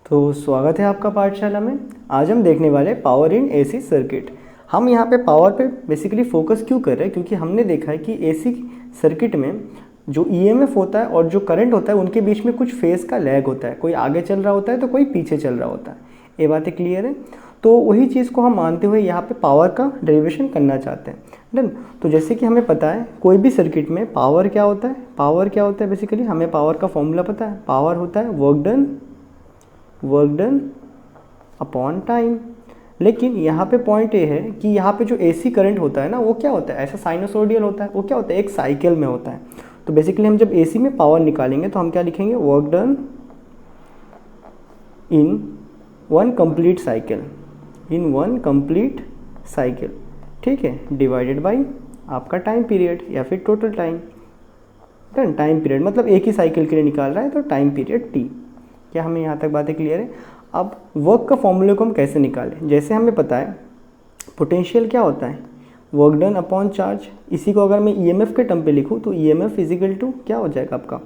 तो स्वागत है आपका पाठशाला में। आज हम देखने वाले पावर इन एसी सर्किट। हम यहाँ पे पावर पे बेसिकली फोकस क्यों कर रहे हैं, क्योंकि हमने देखा है कि एसी सर्किट में जो ईएमएफ होता है और जो करंट होता है उनके बीच में कुछ फेज़ का लैग होता है। कोई आगे चल रहा होता है तो कोई पीछे चल रहा होता है। ये बातें क्लियर है। तो वही चीज़ को हम मानते हुए यहाँ पे पावर का डेरिवेशन करना चाहते हैं। डन। तो जैसे कि हमें पता है कोई भी सर्किट में पावर क्या होता है, पावर क्या होता है, बेसिकली हमें पावर का फॉर्मूला पता है। पावर होता है वर्क डन अपॉन टाइम। लेकिन यहाँ पे पॉइंट ये है कि यहाँ पे जो एसी करंट होता है ना, वो क्या होता है, ऐसा साइनोसोडियल होता है। वो क्या होता है, एक साइकिल में होता है। तो बेसिकली हम जब एसी में पावर निकालेंगे तो हम क्या लिखेंगे, work done in one complete cycle, ठीक है, डिवाइडेड बाई आपका टाइम पीरियड या फिर total time. Done. Time period मतलब एक ही साइकिल के लिए निकाल रहा है तो टाइम पीरियड टी। क्या हमें यहाँ तक बातें क्लियर है। अब वर्क का फॉर्मूले को हम कैसे निकालें, जैसे हमें पता है पोटेंशियल क्या होता है, वर्क डन अपॉन चार्ज। इसी को अगर मैं ईएमएफ के टर्म पे लिखूँ तो ईएमएफ इजिकल टू क्या हो जाएगा आपका,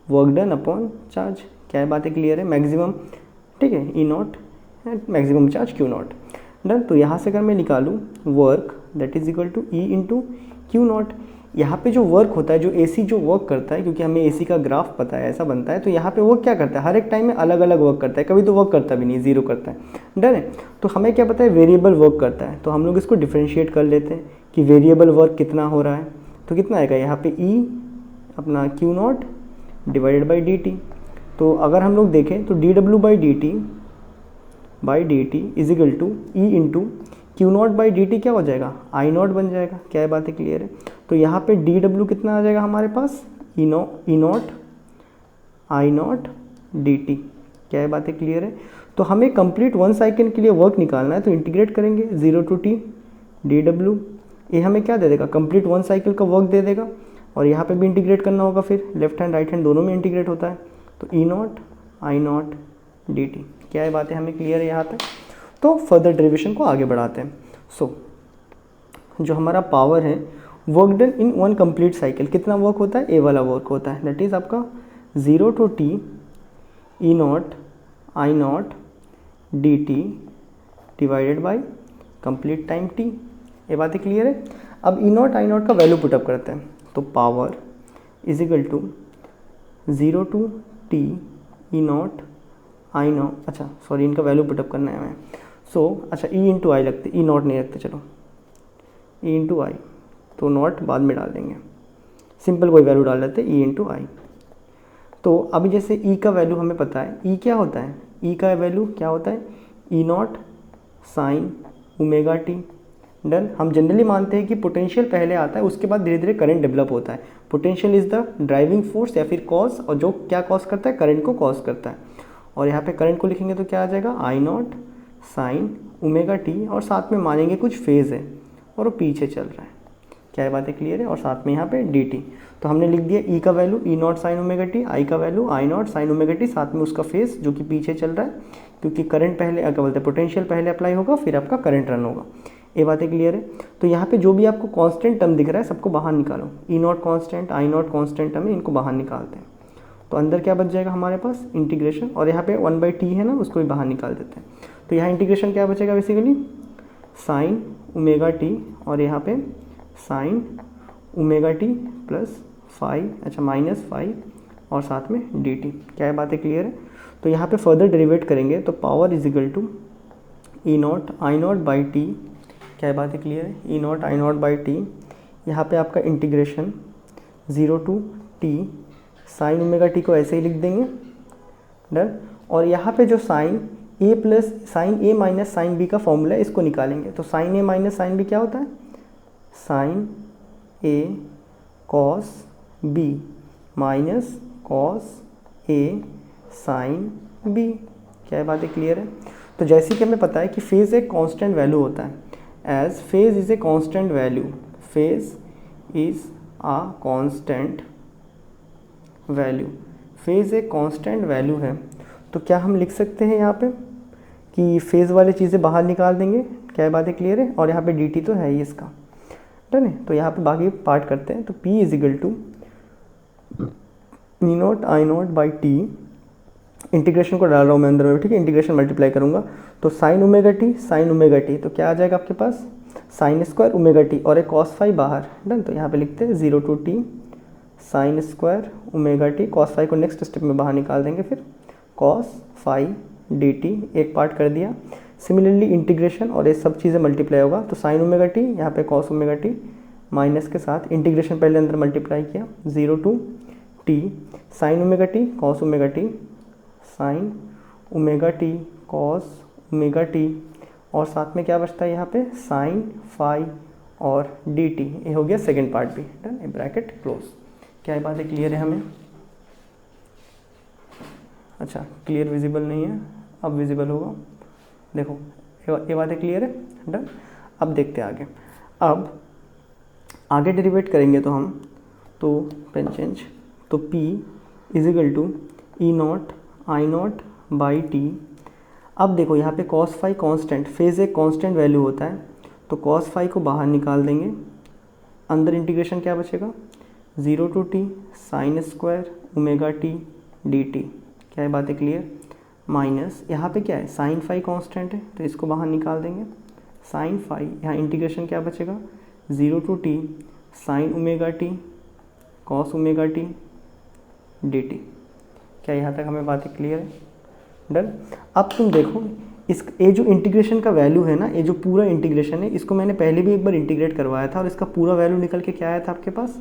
वर्क डन अपॉन चार्ज। क्या है, बातें क्लियर है। मैक्सिमम, ठीक है, E naught maximum charge Q naught. Done. तो यहाँ से अगर मैं निकालूँ work that is equal to E into Q naught. यहाँ पे जो वर्क होता है, जो एसी जो वर्क करता है, क्योंकि हमें एसी का ग्राफ पता है, ऐसा बनता है, तो यहाँ पे वर्क क्या करता है, हर एक टाइम में अलग अलग वर्क करता है। कभी तो वर्क करता भी नहीं, जीरो करता है। डन है। तो हमें क्या पता है, वेरिएबल वर्क करता है। तो हम लोग इसको डिफ्रेंशिएट कर लेते हैं कि वेरिएबल वर्क कितना हो रहा है। तो कितना आएगा यहाँ पे, ई अपना Q not divided by D T. तो अगर हम लोग देखें तो D W by D T equal to E into Q not by D T क्या हो जाएगा, आई नॉट बन जाएगा। क्या है, बातें क्लियर है। तो यहाँ पे डी डब्ल्यू कितना आ जाएगा हमारे पास, E not I not D T. क्या है, बातें क्लियर है। तो हमें कंप्लीट वन साइकिल के लिए वर्क निकालना है, तो इंटीग्रेट करेंगे 0 टू टी डी डब्ल्यू। ये हमें क्या दे देगा, कंप्लीट वन साइकिल का वर्क दे देगा। और यहाँ पे भी इंटीग्रेट करना होगा, फिर लेफ्ट हैंड राइट हैंड दोनों में इंटीग्रेट होता है। तो E not I not D T. क्या है, बातें हमें क्लियर है यहाँ तक। तो फर्दर डेरिवेशन को आगे बढ़ाते हैं। जो हमारा पावर है, work done in one complete cycle, कितना वर्क होता है, ए वाला वर्क होता है, दैट इज आपका 0 to T E not I not D T divided by complete time T. ये बातें क्लियर है। अब ई नॉट आई नॉट का वैल्यू पुटअप करते हैं। तो power is equal to 0 to T E not I not, अच्छा सॉरी, इनका वैल्यू पुटअप करना है हमें। अच्छा ई इंटू आई लगते, ई नॉट नहीं रखते, चलो ई इंटू आई, तो नॉट बाद में डाल देंगे, सिंपल कोई वैल्यू डाल देते ई इंटू आई। तो अभी जैसे ई का वैल्यू हमें पता है, ई क्या होता है, ई का वैल्यू क्या होता है, E naught sine omega T. Done. हम जनरली मानते हैं कि पोटेंशियल पहले आता है, उसके बाद धीरे धीरे करंट डेवलप होता है। Potential is the driving force या फिर कॉज, और जो क्या कॉज करता है, करंट को कॉज करता है। और यहाँ पे करंट को लिखेंगे तो क्या आ जाएगा, आई नॉट साइन ओमेगा टी, और साथ में मानेंगे कुछ फेज़ है और वो पीछे चल रहा है। क्या है, बातें क्लियर है। और साथ में यहाँ पे डी टी। तो हमने लिख दिया ई का value E naught sine omega T, I का value I naught sine omega T, साथ में उसका फेस जो कि पीछे चल रहा है, क्योंकि करंट पहले क्या बोलते हैं, पोटेंशियल पहले अप्लाई होगा, फिर आपका करंट रन होगा। ये बातें क्लियर है। तो यहाँ पे जो भी आपको कांस्टेंट टर्म दिख रहा है सबको बाहर निकालो, E naught constant I naught constant term है, इनको बाहर निकालते हैं। तो अंदर क्या बच जाएगा हमारे पास, इंटीग्रेशन, और यहाँ पे 1/t है ना, उसको भी बाहर निकाल देते हैं। तो यहाँ इंटीग्रेशन क्या बचेगा, बेसिकली साइन ओमेगा टी, और यहाँ पे साइन ओमेगा टी प्लस 5, अच्छा -5, और साथ में डी टी। क्या है, बातें क्लियर है। तो यहाँ पे फर्दर डेरिवेट करेंगे तो power is equal to E not I not by T. क्या है, बातें क्लियर है, E not I not by T. यहाँ पे आपका integration 0 to T sine omega T को ऐसे ही लिख देंगे। डन। और यहाँ पे जो साइन ए प्लस साइन ए माइनस साइन बी का फॉर्मूला है, इसको निकालेंगे। तो साइन ए माइनस साइन बी क्या होता है, sign A cos B minus cos A sine B. क्या है, बातें क्लियर है। तो जैसे कि हमें पता है कि फेज़ एक कांस्टेंट वैल्यू होता है, as phase is a constant value, phase is a constant value, phase एक कांस्टेंट वैल्यू है। तो क्या हम लिख सकते हैं यहाँ पे कि फेज़ वाली चीज़ें बाहर निकाल देंगे। क्या है, बातें क्लियर है। और यहाँ पे डी टी तो है ही इसका। डन है। तो यहाँ पे बाकी पार्ट करते हैं। तो P is equal to E not I not by T integration को डाल रहा हूँ मैं अंदर में, ठीक है, इंटीग्रेशन मल्टीप्लाई करूँगा तो साइन ओमेगा टी, तो क्या आ जाएगा आपके पास साइन स्क्वायर ओमेगा टी और एक कॉस फाई बाहर, डन। तो यहाँ पे लिखते हैं 0 to t sine square omega T, cos phi को नेक्स्ट स्टेप में बाहर निकाल देंगे, फिर कॉस फाई डी टी, एक पार्ट कर दिया। सिमिलरली इंटीग्रेशन और ये सब चीज़ें मल्टीप्लाई होगा तो साइन ओमेगा टी, यहाँ पे कॉस ओमेगा टी माइनस के साथ इंटीग्रेशन पहले अंदर मल्टीप्लाई किया 0 to t sign omega T cos omega T, sine omega T cos omega T, और साथ में क्या बचता है यहाँ पे साइन फाई और डी टी। ये हो गया सेकेंड पार्ट भी, डन, ये ब्रैकेट क्लोज। क्या ये बातें क्लियर है हमें? अच्छा, क्लियर विजिबल नहीं है, अब विजिबल होगा, देखो ये बातें क्लियर है, डन। अब देखते हैं आगे। अब आगे डेरिवेट करेंगे तो हम, तो पेन चेंज, तो P is equal to E not I not by T. अब देखो यहाँ पे कॉस फाई कांस्टेंट, फेज एक कांस्टेंट वैल्यू होता है, तो कॉस फाई को बाहर निकाल देंगे, अंदर इंटीग्रेशन क्या बचेगा 0 to t sine square omega T D T. क्या है बातें क्लियर? माइनस यहाँ पे क्या है साइन फाई कांस्टेंट है तो इसको बाहर निकाल देंगे, साइन फाई, यहाँ इंटीग्रेशन क्या बचेगा 0 to t sign omega T cos omega T D T. क्या यहाँ तक हमें बातें क्लियर है? डन। अब तुम देखो इस ये जो इंटीग्रेशन का वैल्यू है ना, ये जो पूरा इंटीग्रेशन है, इसको मैंने पहले भी एक बार इंटीग्रेट करवाया था और इसका पूरा वैल्यू निकल के क्या आया था आपके पास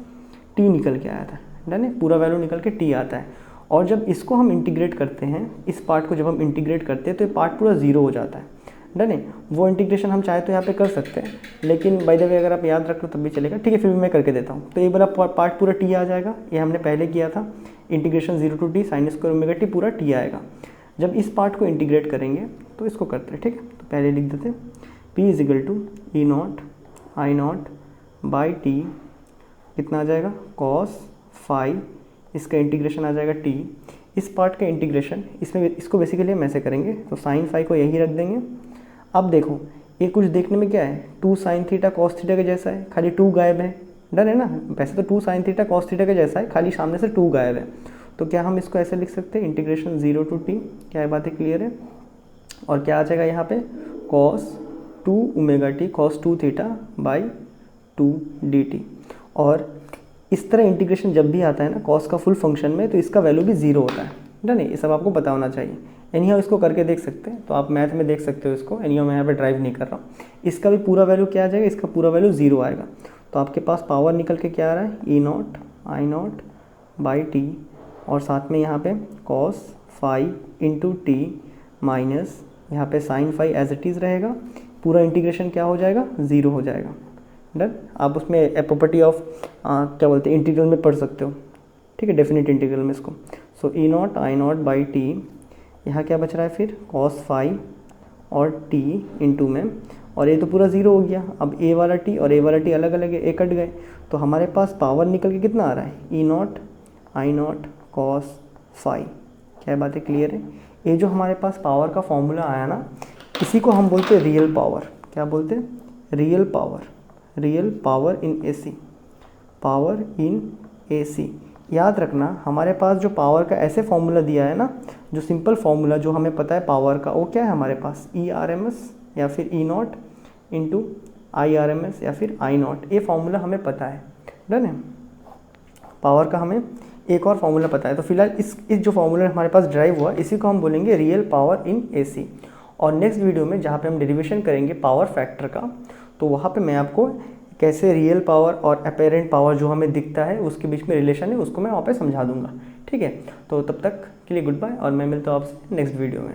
t निकल के आया था, डन है, पूरा वैल्यू निकल के t आता है। और जब इसको हम इंटीग्रेट करते हैं, इस पार्ट को जब हम इंटीग्रेट करते हैं तो ये पार्ट पूरा ज़ीरो हो जाता है, डन है। वो इंटीग्रेशन हम चाहे तो यहाँ पे कर सकते हैं, लेकिन बाय द वे अगर आप याद रख लो तब भी चलेगा, ठीक है, फिर भी मैं करके देता हूँ। तो ये वाला पार्ट पूरा t आ जाएगा, ये हमने पहले किया था, integration 0 to t sine square omega T पूरा t आएगा। जब इस पार्ट को इंटीग्रेट करेंगे तो इसको करते हैं, ठीक है, तो पहले लिख देते हैं P is equal to E not I not by T, कितना आ जाएगा कॉस फाई, इसका इंटीग्रेशन आ जाएगा t, इस पार्ट का इंटीग्रेशन इसमें इसको बेसिकली हम ऐसे करेंगे तो साइन फाई को यही रख देंगे। अब देखो ये कुछ देखने में क्या है 2 साइन थीटा कॉस थीटा के जैसा है, खाली 2 गायब है, डन है ना। वैसे तो 2 साइन थीटा कॉस थीटा के जैसा है, खाली सामने से 2 गायब है, तो क्या हम इसको ऐसे लिख सकते हैं इंटीग्रेशन 0 to t। क्या है बातें क्लियर है? और क्या आ जाएगा यहाँ पे cos 2 omega T cos 2 theta by 2 D T. और इस तरह इंटीग्रेशन जब भी आता है ना कॉस का फुल फंक्शन में, तो इसका वैल्यू भी 0 होता है, डन है, ये सब आपको पता होना चाहिए। एनीहाउ इसको करके देख सकते हैं, तो आप मैथ में देख सकते हो इसको, एनीहाउ मैं यहाँ पे ड्राइव नहीं कर रहा हूँ। इसका भी पूरा वैल्यू क्या आ जाएगा, इसका पूरा वैल्यू 0 आएगा, तो आपके पास पावर निकल के क्या आ रहा है E not I not by T, और साथ में यहाँ पे cos phi into T minus यहाँ पे sine phi as it is रहेगा, पूरा इंटीग्रेशन क्या हो जाएगा 0 हो जाएगा, डन। आप उसमें ए प्रॉपर्टी ऑफ क्या बोलते हैं इंटीग्रल में पढ़ सकते हो, ठीक है, डेफिनेट इंटीग्रल में इसको। So E not I not by T, यहाँ क्या बच रहा है फिर कॉस फाई और टी इंटू में, और ये तो पूरा 0 हो गया। अब ए वाला टी और ए वाला टी अलग अलग है, ए कट गए, तो हमारे पास पावर निकल के कितना आ रहा है E not I naught cos phi. क्या बातें क्लियर है? ये जो हमारे पास पावर का फॉर्मूला आया ना, इसी को हम बोलते हैं रियल पावर। क्या बोलते हैं? Real power, real power in AC, power in AC. याद रखना हमारे पास जो पावर का ऐसे फॉर्मूला दिया है ना, जो सिंपल फॉर्मूला जो हमें पता है पावर का, वो क्या है हमारे पास ई आर एम एस या फिर E naught into I R M S या फिर आई नॉट, ये फॉर्मूला हमें पता है, डन है। पावर का हमें एक और फॉर्मूला पता है, तो फिलहाल इस जो फॉर्मूला हमारे पास ड्राइव हुआ इसी को हम बोलेंगे रियल पावर इन एसी। और नेक्स्ट वीडियो में जहाँ पे हम डेरिवेशन करेंगे पावर फैक्टर का, तो वहाँ पे मैं आपको कैसे रियल पावर और अपेरेंट पावर जो हमें दिखता है उसके बीच में रिलेशन है उसको मैं वहाँ पे समझा दूंगा, ठीक है। तो तब तक के लिए गुड बाय, और मैं मिलता हूँ आपसे नेक्स्ट वीडियो में।